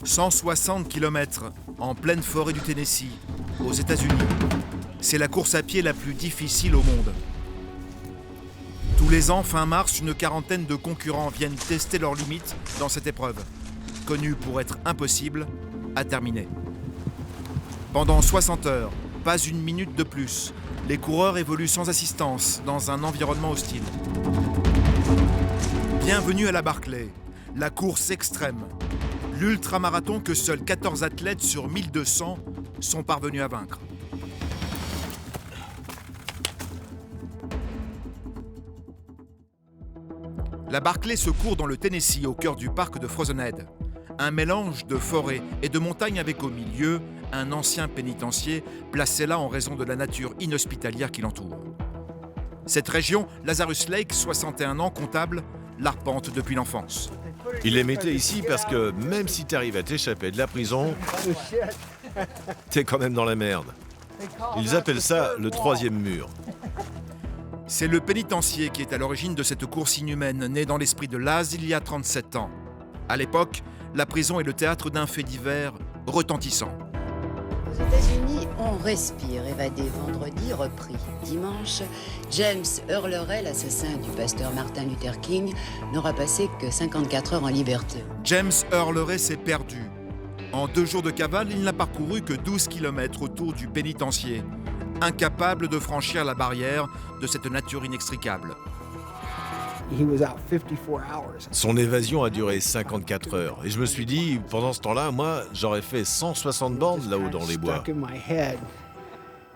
160 km en pleine forêt du Tennessee, aux États-Unis. C'est la course à pied la plus difficile au monde. Tous les ans, fin mars, une quarantaine de concurrents viennent tester leurs limites dans cette épreuve, connue pour être impossible à terminer. Pendant 60 heures, pas une minute de plus, les coureurs évoluent sans assistance dans un environnement hostile. Bienvenue à la Barclay, la course extrême, l'ultramarathon que seuls 14 athlètes sur 1200 sont parvenus à vaincre. La Barclay se court dans le Tennessee, au cœur du parc de Frozen Head. Un mélange de forêt et de montagne avec au milieu un ancien pénitencier placé là en raison de la nature inhospitalière qui l'entoure. Cette région, Lazarus Lake, 61 ans comptable, l'arpente depuis l'enfance. Il les mettait ici parce que même si t'arrives à t'échapper de la prison, t'es quand même dans la merde. Ils appellent ça le troisième mur. C'est le pénitencier qui est à l'origine de cette course inhumaine, née dans l'esprit de Laz il y a 37 ans. À l'époque, la prison est le théâtre d'un fait divers retentissant. Aux États-Unis, on respire, évadé vendredi, repris dimanche. James Earl Ray, l'assassin du pasteur Martin Luther King, n'aura passé que 54 heures en liberté. James Earl Ray s'est perdu. En 2 jours de cavale, il n'a parcouru que 12 km autour du pénitencier, incapable de franchir la barrière de cette nature inextricable. Son évasion a duré 54 heures. Et je me suis dit, pendant ce temps-là, moi, j'aurais fait 160 bandes là-haut dans les bois.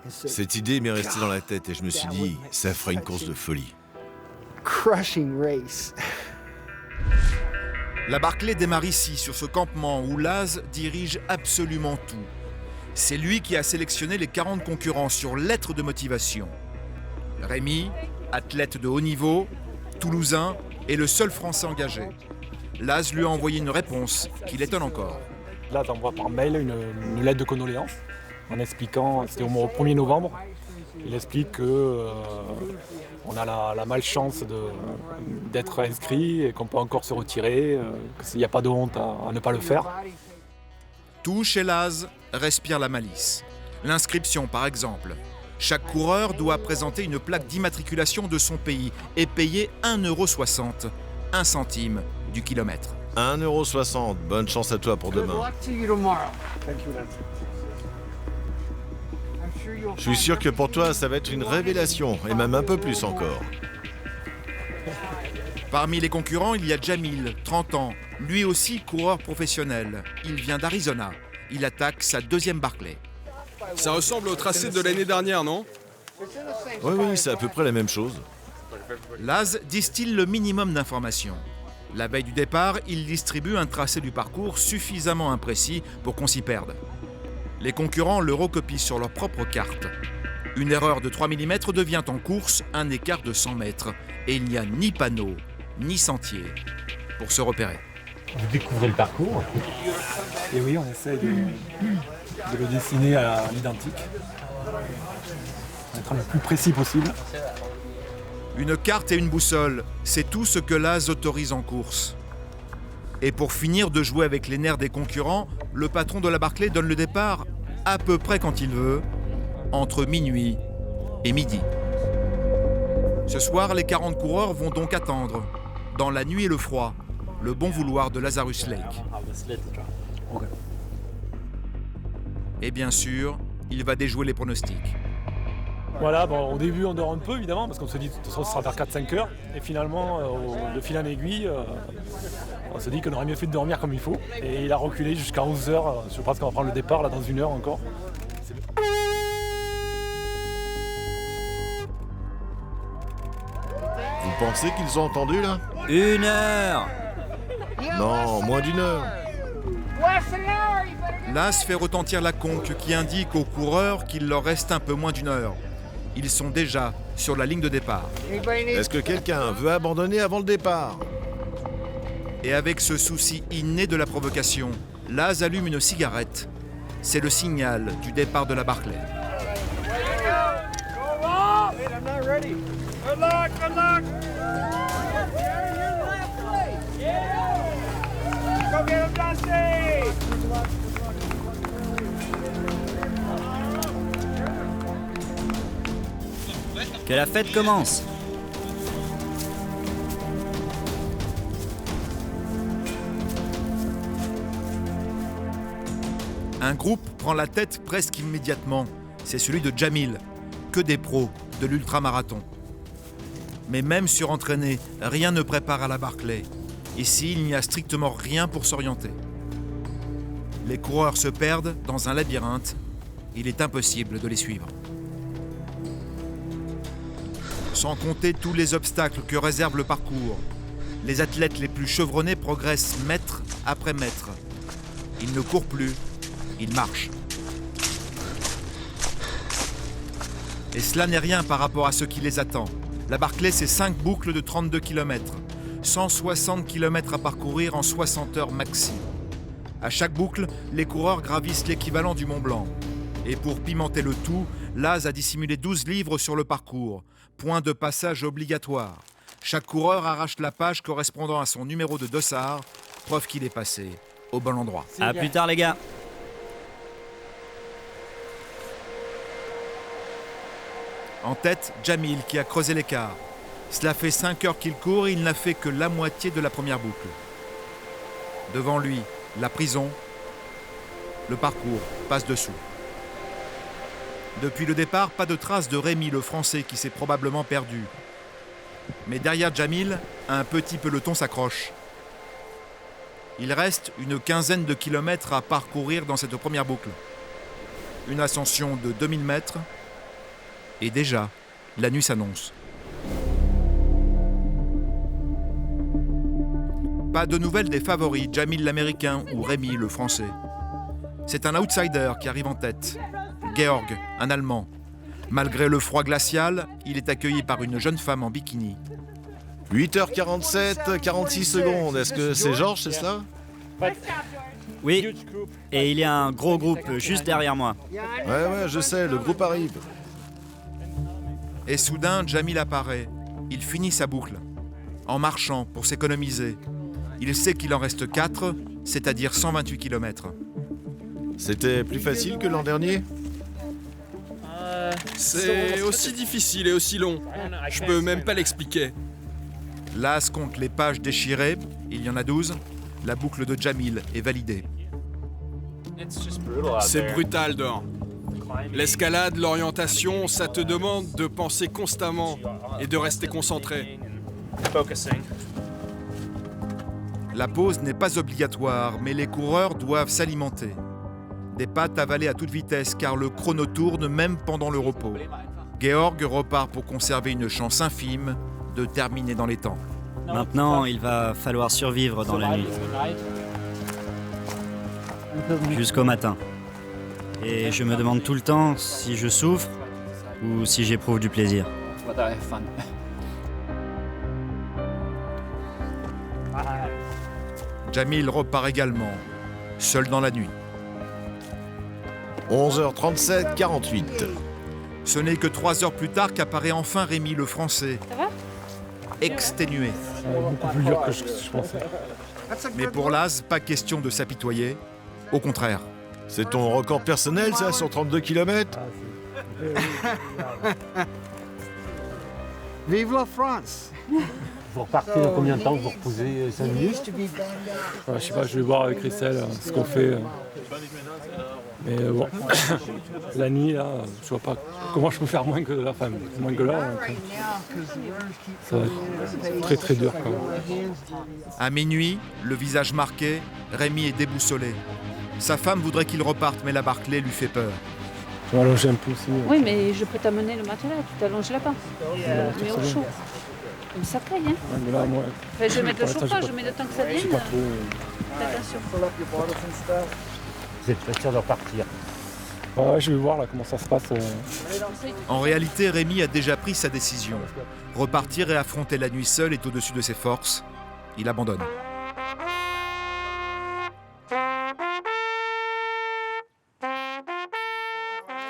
Cette idée m'est restée dans la tête et je me suis dit, ça ferait une course de folie. La Barclay démarre ici, sur ce campement où Laz dirige absolument tout. C'est lui qui a sélectionné les 40 concurrents sur lettre de motivation. Rémi, athlète de haut niveau, toulousain, est le seul Français engagé. Laz lui a envoyé une réponse qui l'étonne encore. Là, j'envoie par mail une lettre de condoléances en expliquant, c'était au 1er novembre, il explique qu'on a la malchance d'être inscrit et qu'on peut encore se retirer, qu'il n'y a pas de honte à ne pas le faire. Tout chez Laz respire la malice. L'inscription, par exemple. Chaque coureur doit présenter une plaque d'immatriculation de son pays et payer 1,60 €, 1 centime du kilomètre. 1,60 €, bonne chance à toi pour demain. Je suis sûr que pour toi, ça va être une révélation, et même un peu plus encore. Parmi les concurrents, il y a Jamil, 30 ans, lui aussi coureur professionnel. Il vient d'Arizona. Il attaque sa 2e Barclay. Ça ressemble au tracé de l'année dernière, non? Oui, c'est à peu près la même chose. Laz distille le minimum d'informations. La veille du départ, il distribue un tracé du parcours suffisamment imprécis pour qu'on s'y perde. Les concurrents le recopient sur leur propre carte. Une erreur de 3 mm devient en course un écart de 100 mètres. Et il n'y a ni panneau, ni sentier pour se repérer. Vous découvrez le parcours. Et oui, on essaie de le dessiner à l'identique, être le plus précis possible. Une carte et une boussole, c'est tout ce que Laz autorise en course. Et pour finir de jouer avec les nerfs des concurrents, le patron de la Barclay donne le départ à peu près quand il veut, entre minuit et midi. Ce soir, les 40 coureurs vont donc attendre, dans la nuit et le froid, le bon vouloir de Lazarus Lake. Et bien sûr, il va déjouer les pronostics. Voilà, bon, au début on dort un peu évidemment parce qu'on se dit de toute façon ce sera vers 4-5 heures et finalement de fil en aiguille on se dit qu'on aurait mieux fait de dormir comme il faut et il a reculé jusqu'à 11 heures, je pense qu'on va prendre le départ là dans 1 heure encore. Vous pensez qu'ils ont entendu là? 1 heure. Non, moins d'1 heure. Laz fait retentir la conque qui indique aux coureurs qu'il leur reste un peu moins d'1 heure. Ils sont déjà sur la ligne de départ. Est-ce que quelqu'un veut abandonner avant le départ? Et avec ce souci inné de la provocation, Laz allume une cigarette. C'est le signal du départ de la Barclay. Go get him, Dusty! Que la fête commence. Un groupe prend la tête presque immédiatement. C'est celui de Jamil, que des pros de l'ultramarathon. Mais même surentraîné, rien ne prépare à la Barclay. Ici, il n'y a strictement rien pour s'orienter. Les coureurs se perdent dans un labyrinthe. Il est impossible de les suivre. Sans compter tous les obstacles que réserve le parcours, les athlètes les plus chevronnés progressent mètre après mètre. Ils ne courent plus, ils marchent. Et cela n'est rien par rapport à ce qui les attend. La Barclay, c'est 5 boucles de 32 km, 160 km à parcourir en 60 heures maxi. À chaque boucle, les coureurs gravissent l'équivalent du Mont Blanc. Et pour pimenter le tout, Laz a dissimulé 12 livres sur le parcours, point de passage obligatoire. Chaque coureur arrache la page correspondant à son numéro de dossard, preuve qu'il est passé au bon endroit. À plus tard les gars. En tête, Jamil qui a creusé l'écart. Cela fait 5 heures qu'il court et il n'a fait que la moitié de la première boucle. Devant lui, la prison. Le parcours passe dessous. Depuis le départ, pas de trace de Rémi le Français qui s'est probablement perdu. Mais derrière Jamil, un petit peloton s'accroche. Il reste une quinzaine de kilomètres à parcourir dans cette première boucle. Une ascension de 2000 mètres. Et déjà, la nuit s'annonce. Pas de nouvelles des favoris, Jamil l'Américain ou Rémi le Français. C'est un outsider qui arrive en tête. Georg, un Allemand. Malgré le froid glacial, il est accueilli par une jeune femme en bikini. 8h47, 46 secondes. Est-ce que c'est Georges, c'est ça? Oui, et il y a un gros groupe juste derrière moi. Ouais, je sais, le groupe arrive. Et soudain, Jamil apparaît. Il finit sa boucle. En marchant pour s'économiser. Il sait qu'il en reste 4, c'est-à-dire 128 km. C'était plus facile que l'an dernier? C'est aussi difficile et aussi long. Je peux même pas l'expliquer. Laz compte les pages déchirées. Il y en a 12. La boucle de Jamil est validée. C'est brutal dehors. L'escalade, l'orientation, ça te demande de penser constamment et de rester concentré. La pause n'est pas obligatoire, mais les coureurs doivent s'alimenter. Des pâtes avalées à toute vitesse car le chrono tourne même pendant le repos. Georg repart pour conserver une chance infime de terminer dans les temps. Maintenant, il va falloir survivre dans la nuit. Jusqu'au matin. Et je me demande tout le temps si je souffre ou si j'éprouve du plaisir. Jamil repart également, seul dans la nuit. 11h37, 48. Ce n'est que 3 heures plus tard qu'apparaît enfin Rémi le Français. Exténué. Beaucoup plus dur que je pensais. Mais pour Laz, pas question de s'apitoyer. Au contraire. C'est ton record personnel, ça, sur 32 km? Vive la France! Vous repartez dans combien de temps? Vous reposez 5 minutes? Je sais pas, je vais voir avec Christelle ce qu'on fait. Mais bon, la nuit, là, je vois pas comment je peux faire moins que la femme. Moins que là, donc, ça va être très très dur quand même. À minuit, le visage marqué, Rémi est déboussolé. Sa femme voudrait qu'il reparte, mais la Barclay lui fait peur. Je vais allonger un peu aussi. Oui, mais je peux t'amener le matelas, tu t'allonges là-bas. Mais au chaud. Comme ça caille, hein. Ouais, mais là, moi, Enfin, je vais mettre le chauffage, je mets le temps que ça je sais vienne. pas trop. Attention. Vous êtes pas sûr de repartir? Ouais, je vais voir là comment ça se passe. En réalité, Rémi a déjà pris sa décision. Repartir et affronter la nuit seul est au-dessus de ses forces. Il abandonne.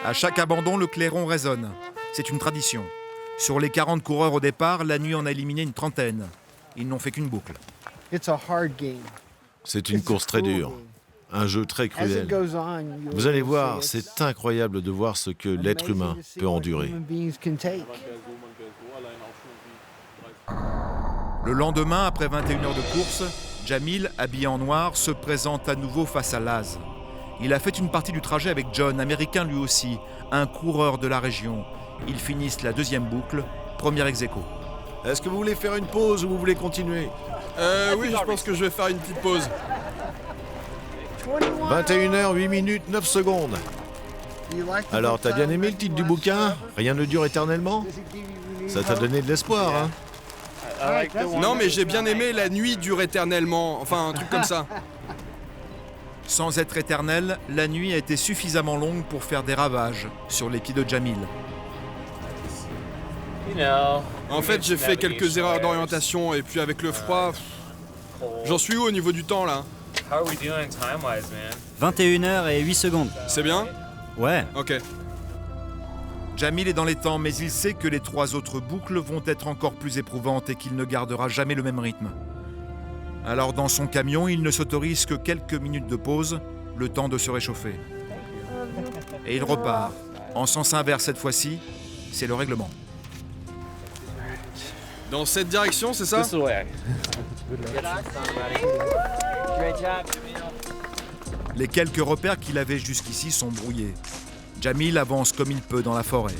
À chaque abandon, le clairon résonne. C'est une tradition. Sur les 40 coureurs au départ, la nuit en a éliminé une trentaine. Ils n'ont fait qu'une boucle. C'est une course très dure. Un jeu très cruel. Vous allez voir, c'est incroyable de voir ce que l'être humain peut endurer. Le lendemain, après 21 heures de course, Jamil, habillé en noir, se présente à nouveau face à Laz. Il a fait une partie du trajet avec John, américain lui aussi, un coureur de la région. Ils finissent la deuxième boucle, premier ex-aequo. Est-ce que vous voulez faire une pause ou vous voulez continuer? Oui, je pense que je vais faire une petite pause. 21h, 8 minutes, 9 secondes. Alors, t'as bien aimé le titre du bouquin? Rien ne dure éternellement? Ça t'a donné de l'espoir, hein? Non, mais j'ai bien aimé La nuit dure éternellement. Enfin, un truc comme ça. Sans être éternelle, la nuit a été suffisamment longue pour faire des ravages sur les pieds de Jamil. En fait, j'ai fait quelques erreurs d'orientation et puis avec le froid... J'en suis où au niveau du temps, là? 21h et 8 secondes. C'est bien? Ouais. Ok. Jamil est dans les temps, mais il sait que les 3 autres boucles vont être encore plus éprouvantes et qu'il ne gardera jamais le même rythme. Alors dans son camion, il ne s'autorise que quelques minutes de pause, le temps de se réchauffer. Et il repart. En sens inverse cette fois-ci, c'est le règlement. Dans cette direction, c'est ça? Les quelques repères qu'il avait jusqu'ici sont brouillés. Jamil avance comme il peut dans la forêt.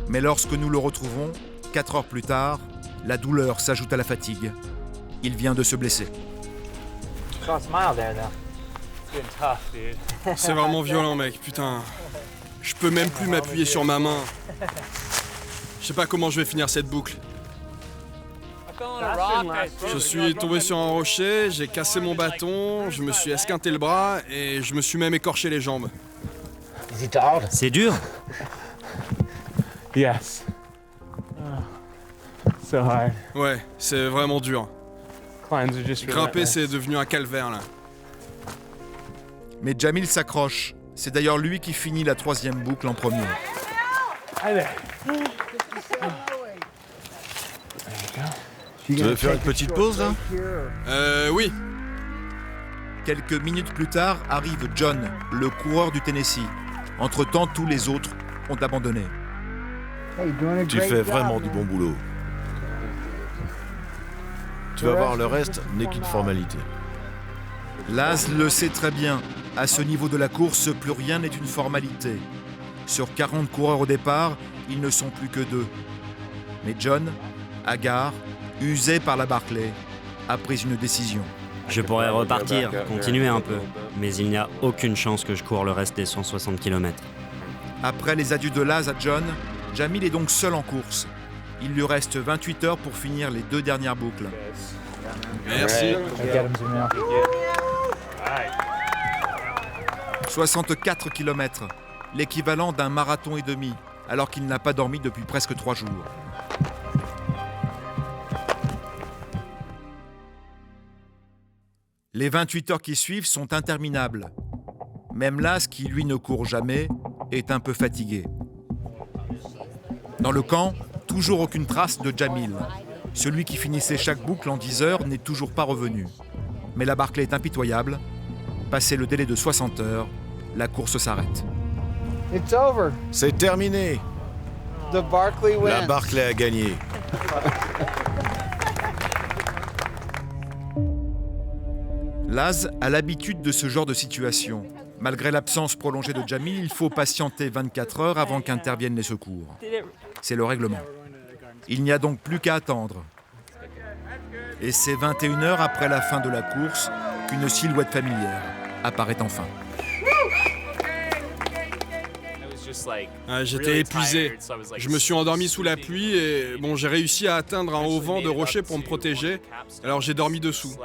Mais lorsque nous le retrouvons, 4 heures plus tard, la douleur s'ajoute à la fatigue. Il vient de se blesser. C'est vraiment violent, mec, putain. Je peux même plus m'appuyer sur ma main. Je sais pas comment je vais finir cette boucle. Je suis tombé sur un rocher, j'ai cassé mon bâton, je me suis esquinté le bras et je me suis même écorché les jambes. C'est dur? Yes. So hard. Ouais, c'est vraiment dur. Climbs are just Grimper, relentless. c'est devenu un calvaire, là. Mais Jamil s'accroche. C'est d'ailleurs lui qui finit la 3e boucle en premier. Hi there. Tu veux faire une petite pause, là? Oui. Quelques minutes plus tard arrive John, le coureur du Tennessee. Entre-temps, tous les autres ont abandonné. Tu fais vraiment du bon boulot. Tu vas voir, le reste n'est qu'une formalité. Laz le sait très bien. À ce niveau de la course, plus rien n'est une formalité. Sur 40 coureurs au départ, ils ne sont plus que 2. Mais John, hagard, usé par la Barclay, a pris une décision. Je pourrais repartir, continuer un peu. Mais il n'y a aucune chance que je cours le reste des 160 km. Après les adieux de Laz à John, Jamil est donc seul en course. Il lui reste 28 heures pour finir les 2 dernières boucles. Merci. 64 km, l'équivalent d'un marathon et demi, alors qu'il n'a pas dormi depuis presque 3 jours. Les 28 heures qui suivent sont interminables. Même Laz, qui lui ne court jamais, est un peu fatigué. Dans le camp, toujours aucune trace de Jamil. Celui qui finissait chaque boucle en 10 heures n'est toujours pas revenu. Mais la Barclay est impitoyable. Passé le délai de 60 heures, la course s'arrête. It's over. C'est terminé. The Barclay wins. La Barclay a gagné. Laz a l'habitude de ce genre de situation. Malgré l'absence prolongée de Jamil, il faut patienter 24 heures avant qu'interviennent les secours. C'est le règlement. Il n'y a donc plus qu'à attendre. Et c'est 21 heures après la fin de la course qu'une silhouette familière apparaît enfin. J'étais épuisé. Je me suis endormi sous la pluie et bon, j'ai réussi à atteindre un haut vent de rocher pour me protéger. Alors j'ai dormi dessous.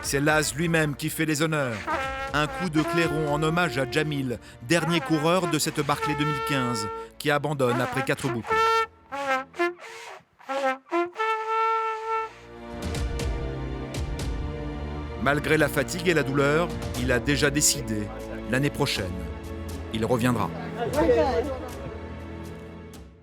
C'est Laz lui-même qui fait les honneurs. Un coup de clairon en hommage à Jamil, dernier coureur de cette Barclay 2015, qui abandonne après 4 boucles. Malgré la fatigue et la douleur, il a déjà décidé, l'année prochaine, il reviendra.